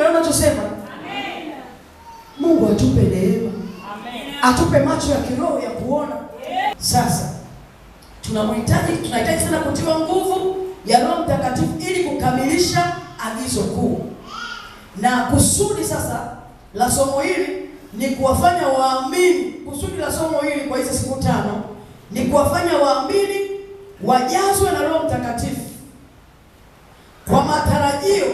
Umeona nachosema? Amen. Mungu atupe neema. Amen. Atupe macho ya kiroho ya kuona. Sasa tunahitaji sana kutiwa nguvu ya Roho Mtakatifu ili kukamilisha agizo kuu. Na kusudi sasa la somo hili ni kuwafanya waamini, kusudi la somo hili kwa hizi siku 5 ni kuwafanya waamini wajazwe na Roho Mtakatifu kwa matarajio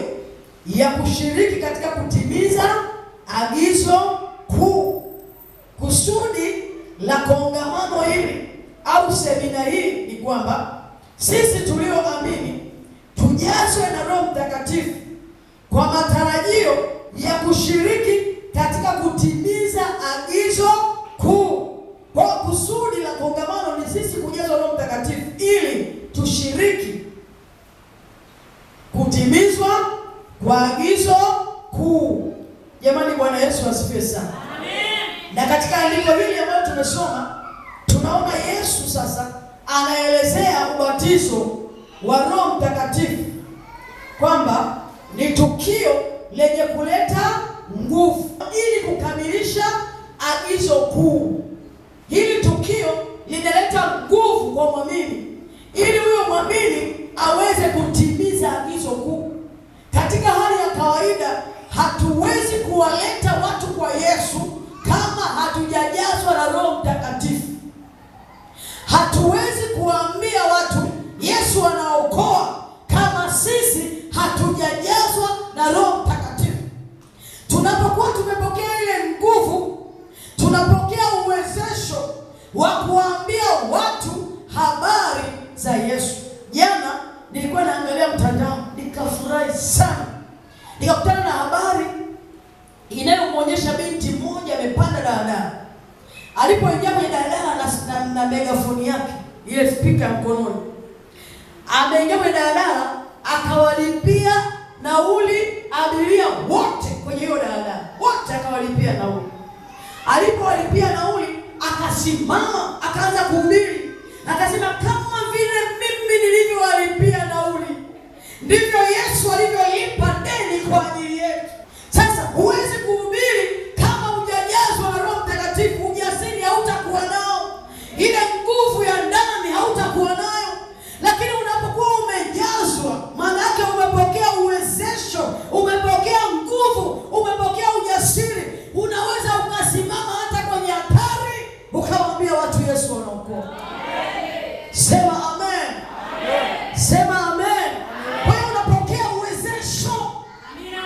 ya kushiriki katika kutimiza agizo kuu. Kusudi la kongamano hili au semina hii ni kwamba sisi tulioamini tujazwe na Roho Mtakatifu kwa matarajio ya kushiriki katika kutimiza agizo kuu. Kwa kusudi la kongamano ni sisi kujazwa Roho Mtakatifu ili tushiriki kutimizwa kwa agizo kuu. Jamani, Bwana Yesu asifiwe sana. Amen. Na katika andiko hili ambalo tumesoma tunaona Yesu sasa anaelezea ubatizo wa Roho Mtakatifu kwamba ni tukio lenye kuleta nguvu ili kukamilisha agizo kuu. Hili tukio linaleta nguvu kwa mwamini ili huyo mwamini aweze kutimiza agizo kuu. Katika hali ya kawaida hatuwezi kuwaleta watu kwa Yesu kama hatujajazwa na Roho Mtakatifu. Hatuwezi kuambia watu Yesu anaokoa kama sisi hatujajazwa na Roho Mtakatifu. Tunapokuwa tumepokea ile nguvu, tunapokea uwezesho wa kuambia watu habari za Yesu. Jana nilikuwa naangalia mtandao nikafurahi sana. Nikakutana na habari inayomwonyesha binti mmoja amepanda daladala. Alipoingia kwenye daladala na megafoni yake, ile speaker mkononi. Ameingia kwenye daladala akawalipia nauli abiria wote kwenye hiyo daladala. Wote akawalipia nauli. Alipowalipia nauli akasimama akaanza kuhubiri. Akasema kama vile mimi nilivyowalipia nauli ndivyo Yesu alivyolipa deni kwa ajili yetu. Sasa huwezi kuhubiri kama hujajazwa na Roho Mtakatifu. Ujasiri hautakuwa nao, ile nguvu ya ndani hautakuwa nayo. Lakini unapokuwa umejazwa, maana yake umepokea uwezesho, umepokea nguvu, umepokea ujasiri. Unaweza ukasimama hata kwenye hatari ukamwambia watu Yesu anaokoa. Sema amen. Amen. Sema amen. Kwa hiyo unapokea uwezesho. Amina.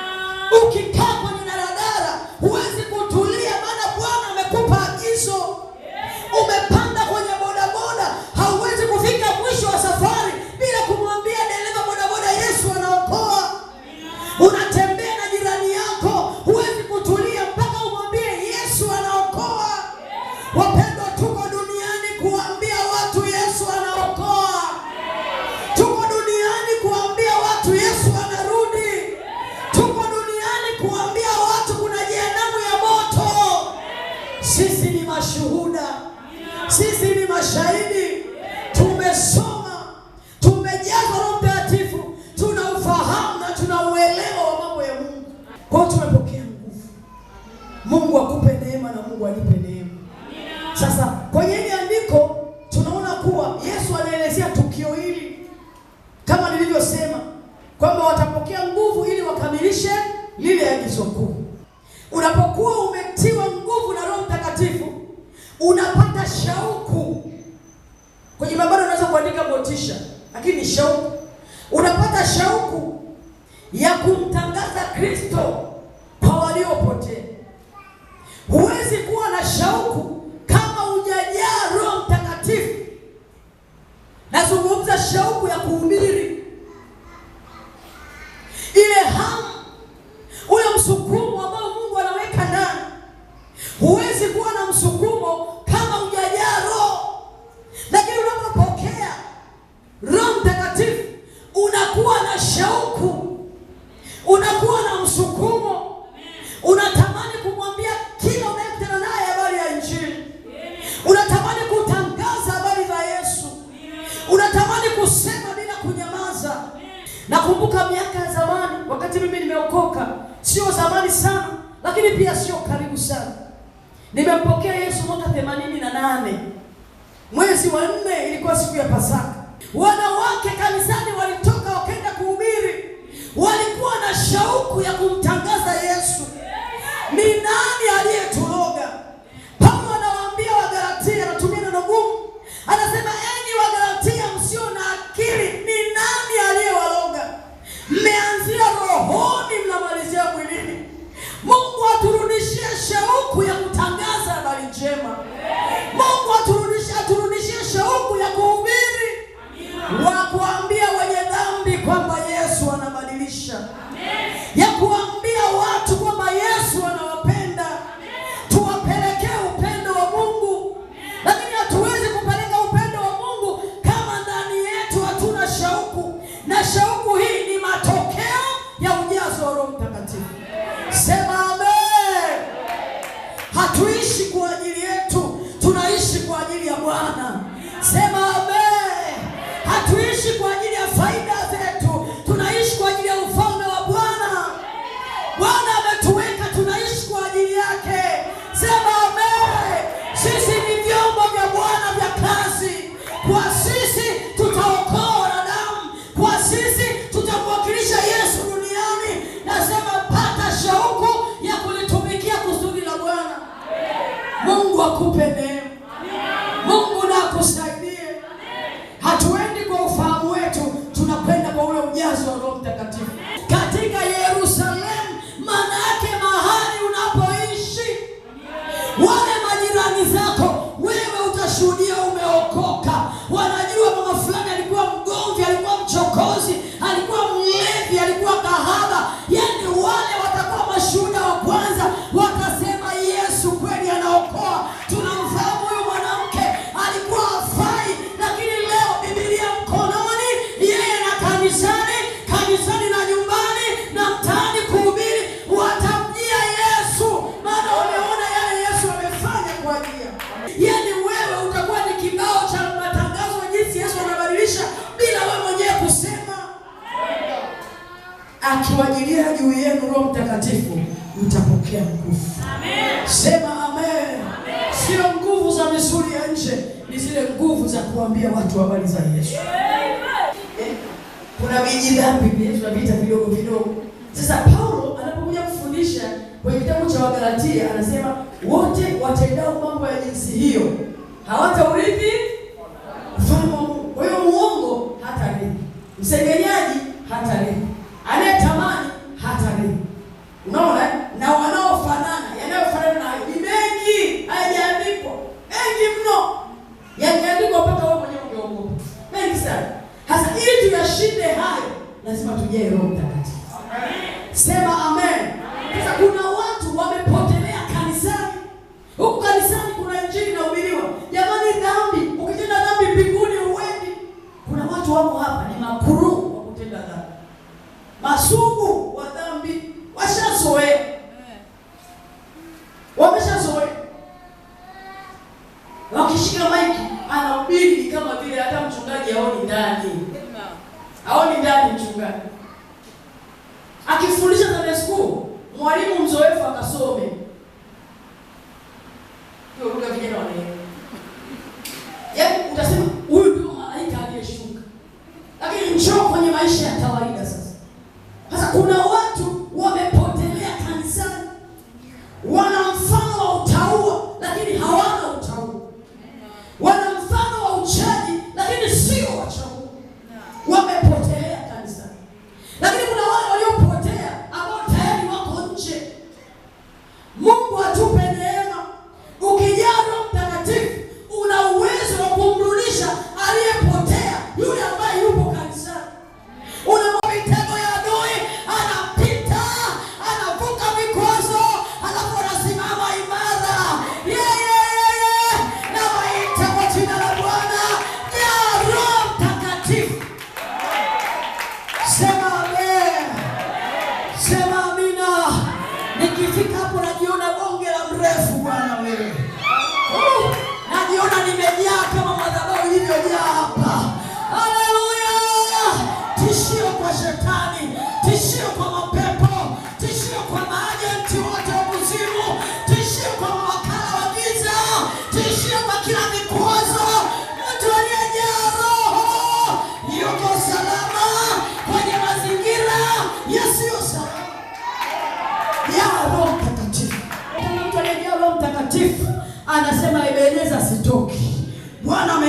Ukikaa kwenye daladala huwezi kutulia, maana Bwana amekupa agizo. Umepanda kwenye bodaboda, hauwezi kufika mwisho wa safari bila kumwambia dereva bodaboda Yesu anaokoa. Unatembea na jirani yako, huwezi kutulia mpaka umwambie Yesu anaokoa. Wapendwa, tuko duniani kuambia watu Yesu anaokoa. Tuko duniani kuambia watu Yesu anarudi. Tuko duniani kuambia watu kuna jehanamu ya moto. Sisi ni mashuhuda. Sisi ni mashahidi. Tumesoma, tumejazwa Roho Mtakatifu, tunaufahamu na tunauelewa wa mambo ya Mungu. Kwa hiyo tumepokea nguvu. Mungu akupe neema na Mungu alipe neema. Sasa kwenye hili andiko tunaona kuwa Yesu anaelezea tukio hili kama nilivyosema kwamba watapokea nguvu ili wakamilishe lile agizo kuu. Unapokuwa umetiwa nguvu na Roho Mtakatifu, unapata shauku. Kwenye mabano unaweza kuandika motisha, lakini ni shauku. Unapata shauku ya kumtangaza Kristo kwa waliopotea. Huwezi kuwa na shauku kama hujajaa Roho Mtakatifu. Nazungumza shauku ya kuhubiri, ile hamu, ule msukumo ambao Mungu anaweka ndani. Huwezi kuwa na msukumo kama hujajaa Roho. Lakini unapopokea Roho Mtakatifu unakuwa na shauku, unakuwa na msukumo, unatamani kumwambia kila unayekutana naye habari ya Injili. Unatamani kutangaza habari za Yesu. Unatamani kusema bila kunyamaza. Nakumbuka miaka ya zamani wakati wakati mimi nimeokoka, sio zamani sana, lakini pia sio karibu sana. Nimempokea Yesu mwaka 88. Mwezi wa 4 ilikuwa siku ya Pasaka. Wanawake kanisani walitoka wakaenda kuhubiri. Walikuwa na shauku ya kumtangaza Yesu. Ni nani aliyetuloga? Paulo anawaambia Wagalatia, anatumia neno gumu. Anasema, enyi Wagalatia msio na akili, ni nani aliyewaloga? Mmeanzia rohoni, mnamalizia mwilini. Mungu aturudishie shauku ya kutangaza habari njema. Mungu aturudishie shauku ya kuhubiri, wa kuambia wenye dhambi kwamba Yesu anabadilisha, ya kuambia watu kwamba Yesu anawapenda. Tuwapelekee upendo wa Mungu, lakini hatuwezi kupeleka upendo wa Mungu kama ndani yetu hatuna shauku, na shauku hii ni matokeo ya ujazo wa Roho Mtakatifu. Sema amen. Hatuishi kwa ajili yetu, tunaishi kwa ajili ya Bwana. Sema amen. Hatuishi kwa ajili ya faida zetu, tunaishi kwa ajili ya ufalme wa Bwana. Bwana ametuweka, tunaishi kwa ajili yake. Sema amen. Sisi ni vyombo vya Bwana vya kazi. Kwa sisi tutaokoa wanadamu, kwa sisi tutamwakilisha Yesu duniani. Nasema pata shauku ya kulitumikia kusudi la Bwana. Mungu akupe neema. Mungu na akusaidie. Hatuendi kwa ufahamu wetu, tunakwenda kwa ule ujazo wa Roho Mtakatifu. Katika Yerusalemu, maana yake mahali unapoishi, wale majirani zako, wewe utashuhudia umeokoka. Wanajua mama fulani alikuwa mgomvi, alikuwa mchokozi, alikuwa mlevi, alikuwa kahaba. Yaani wale watakuwa mashuhuda wa kwanza, watasema Yesu kweli anaokoa. Tunamfahamu huyu mwanamke, alikuwa hafai, lakini leo Biblia mkononi, yeye na kanisani na nyumbani na mtaani kuhubiri, watamjia Yesu, maana wameona yale Yesu amefanya kwa ajili. Yaani wewe utakuwa ni kibao cha matangazo jinsi Yesu anabadilisha bila wewe mwenyewe kusema. Akiwajilia juu yenu Roho Mtakatifu, mtapokea nguvu. Amen. Sema amen. Sio nguvu za misuli ya nje, ni zile nguvu za kuambia watu habari za Yesu. Kuna vijidhambi Yesu anapita vidogo vidogo. Sasa Paulo anapokuja kufundisha kwenye kitabu cha Wagalatia, anasema wote watendao mambo ya jinsi hiyo hawataurithi ufalme wa Mungu. Kwa hiyo muongo hatarithi, msengenyaji hatarithi, anayetamani hatarithi. Unaona? Na wanaofanana, yanayofanana na ni mengi, haijaandikwa. Mengi mno. Yameandikwa mpaka wewe mwenyewe ungeogopa. Mengi sana. Sasa ili tuyashinde hayo, lazima tujae Roho Mtakatifu. Amen. Sema amen. Sasa kuna watu wamepotelea kanisani. Huko kanisani kuna injili inahubiriwa. Jamani, dhambi, ukitenda dhambi mbinguni huendi. Kuna watu wako hapa ni makuru wa kutenda dhambi. Masugu wa dhambi, washazoea. Wameshazoea. Wakishika maiki anahubiri kama vile hata mchungaji haoni ndani. Haoni ndani mchungaji. Akifundisha Sunday school, mwalimu mzoefu akasome. Hiyo lugha vijana wanaelewa. Yaani utasema huyu ndio malaika aliyeshuka. Lakini njoo kwenye maisha ya kawaida sasa. Sasa kuna watu wamepotelea kanisani. Wana mfano wa utaua, lakini hawana utaua. Wana mfano wa uchaji, lakini sio wachaji. Wamepotelea kanisani. Lakini kuna wale waliopotea ambao tayari wako nje. Mungu atupe neema. Ukijaa Roho Mtakatifu, una uwezo wa kumrudisha aliyepotea, yule ambaye yupo kanisani. Una mitego ya adui, anapita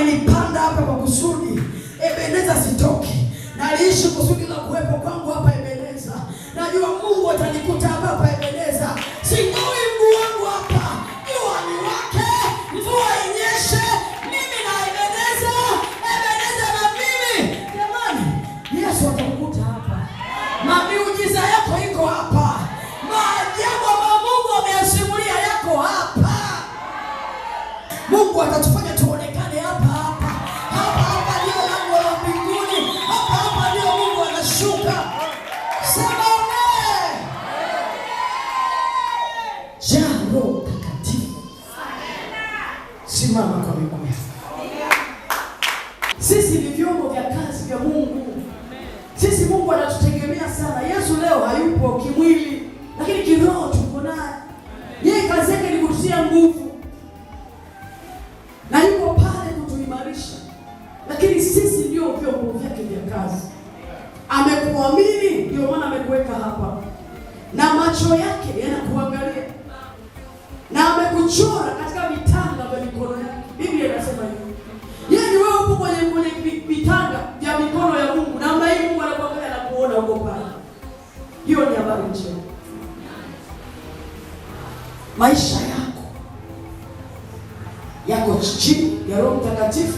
amenipanda hapa kwa kusudi. Ebeneza sitoki. Naliishi kusudi la kuwepo kwangu hapa Ebeneza. Najua Mungu atanikuta hapa Ebeneza. Singoi mguu wangu hapa. Jua ni wake, mvua inyeshe, mimi na Ebeneza, Ebeneza na mimi. Jamani, Yesu atakukuta hapa. Miujiza yako iko hapa. Maajabu ambayo Mungu ameyasimulia yako hapa. Mungu atatufanya tuonekane hapa hapa. Hapa ndio lango la mbinguni. Hapa ndio Mungu anashuka. Sema amen. Jaa Roho Mtakatifu. Simama kwa miguu yako. Sisi ni vyombo vya kazi vya Mungu. Sisi Mungu anatutegemea sana. Yesu leo hayupo kimwili, lakini kiroho tuko naye. Yeye kazi yake ni kututia nguvu. Na yuko pale kutuimarisha. Lakini sisi ndio vyombo vyake vya kazi. Amekuamini, ndio maana amekuweka hapa. Na macho yake yanakuangalia. Na amekuchora katika vitanga vya mikono yake. Biblia inasema hivyo. Yaani wewe upo kwenye vitanga vya mikono ya Mungu. Na ambaye Mungu anakuangalia na kuona uko pale. Hiyo ni habari njema. Maisha yako chini ya Roho Mtakatifu.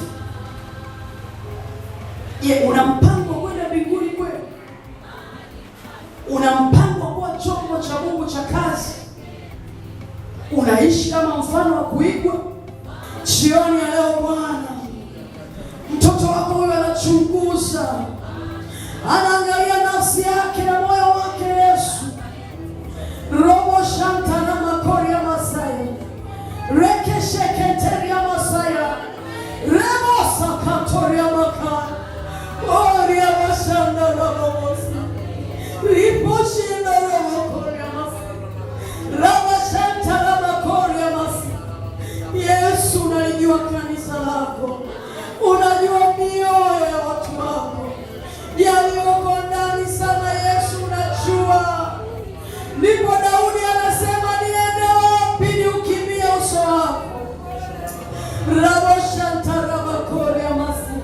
Je, una mpango kwenda mbinguni kweli? Una mpango kuwa chombo cha Mungu cha kazi? Unaishi kama mfano wa kuigwa? Jioni ya leo Bwana, mtoto wako huyo anachunguza, anaangalia nafsi yake na moyo wake. Yesu, robo shanta na makori ya Masai, reke sheketeri ya Masaya, rebo sakatori ya Makai, ori ya Masanda robo mosi, ripo shinda robo kori ya Masai, raba shanta na makori ya Masai. Yesu, unalijua kanisa lako, unajua mioyo ya watu wako yaliyoko ndani sana. Yesu, unajua. Ndipo Daudi anasema, niende wapi niukimbie uso wako? Raboshanta rabakore ya masi,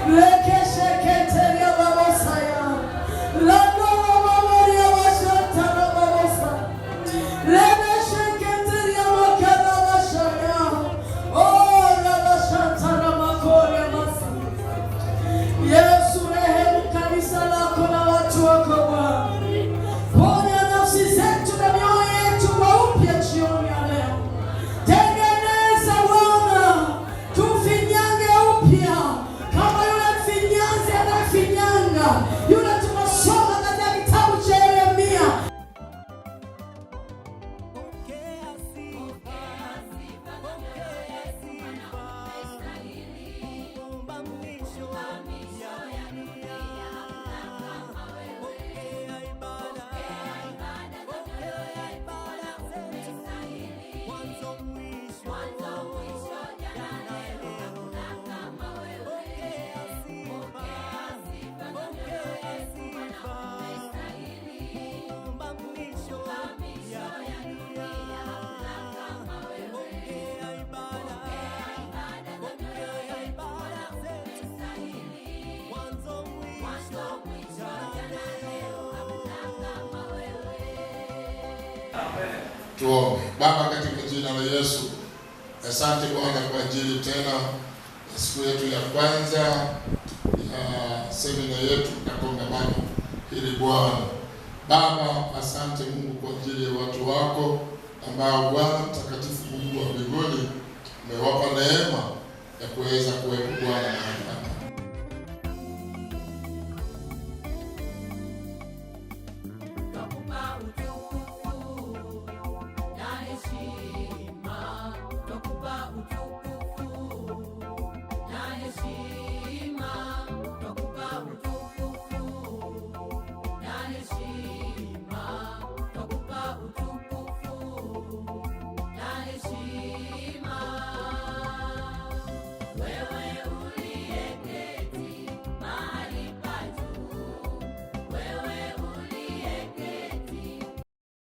rekeshe keteri ya babosaya, landoro mamori ya washanta rababosa, rebeshe keteri ya makada washaya, oh rabashanta rabakore ya masi. Yesu, rehemu kanisa lako na watu wako Bwana. Ponya nafsi zetu na mioyo yetu kwa upya jioni ya leo. Tengeneza Bwana, tufinyange upya kama yule mfinyanzi anafinyanga. Yule tunasoma katika kitabu cha Yeremia. Tuombe. Baba, katika jina la Yesu, asante Bwana kwa ajili tena ya siku yetu ya kwanza ya semina yetu na kongamano hili Bwana. Baba, asante Mungu kwa ajili ya watu wako ambao Bwana mtakatifu, Mungu wa mbinguni, umewapa neema ya kuweza kuwepo Bwana